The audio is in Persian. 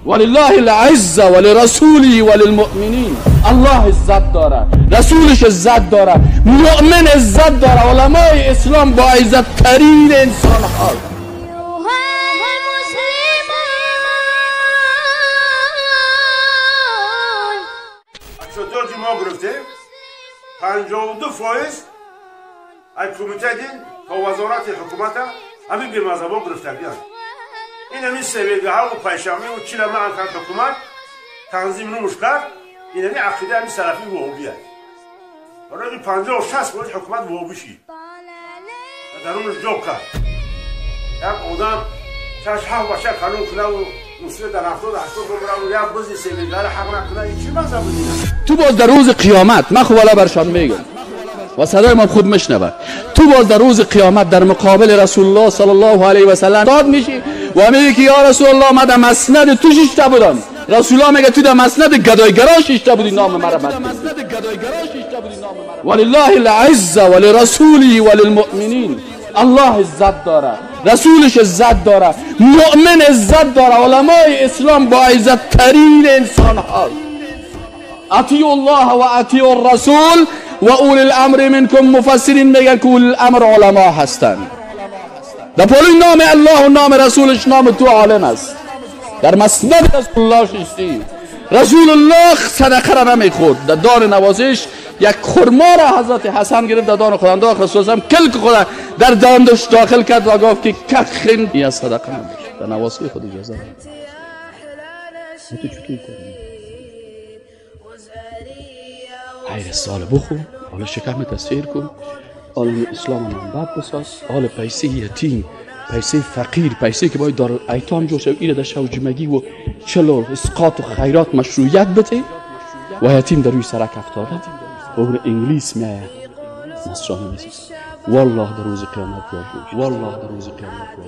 ولله العزة ولرسوله وللمؤمنین. الله عزت داره، رسولش عزت داره، مؤمن عزت داره. علمای اسلام با عزت ترین انسان ها. چطور که ما گرفتیم 52% از کمیته دین و وزارت حکومت همین به مذهبا گرفتگیان. این همین سویلگه ها و پیشامی و چیل ما انکار حکومت تنظیم نموش کرد. این همین عقیده همین سلفی وهابی هست. برای این 50-60 باید حکومت وهابی شید و در اونش جوب کرد. یک آدم چش حق باشه قانون کنه و مسئله در 70-80 بمره و یک بزی سویلگه را حق نکنه. این چی مذهب دینه؟ تو باز در روز قیامت، من خب والا برشان میگم و صدای من خود مشنوه، تو باز در روز قیامت در مقابل رسول الله صلی الله علیه و سلم داد میشی و میگی که یا رسول الله من در مسند تو شیشته بودم. رسول الله میگه تو در مسند گدایگرا شیشته بودی، نام مرا بد. ولله العزة ولرسوله وللمؤمنین. الله عزت داره، رسولش عزت داره، مؤمن عزت داره. علمای اسلام با عزت ترین انسان ها. اطیعوا الله و اطیعوا الرسول و اولی الامر منکم. مفسرین میگن که اولی الامر علما هستند. در پولین نام الله و نام رسولش نام تو عالم است. در مسند رسول الله شیشتی. رسول الله صدقه را نمیخورد. در دار نوازش یک خرما را حضرت حسن گرفت در دان خود انداخت. رسول الله کلک خود در دانش داخل کرد و گفت که کخن یا صدقه نمیشه. در نوازه خود اجازه نداره. تو چطور کنی؟ خیر سال بخو، حالا شکم تصویر کن، عالم اسلام منبع بساز، حال پیسه یتیم، پیسه فقیر، پیسه که باید دار ایتام جوش و ایره در شوجمگی و چلو اسقاط و خیرات مشروعیت بده و یتیم در روی سرک افتاده و اون انگلیس میایه نصرانی میسید. والله در روز قیامت جواب. والله در روز قیامت جواب.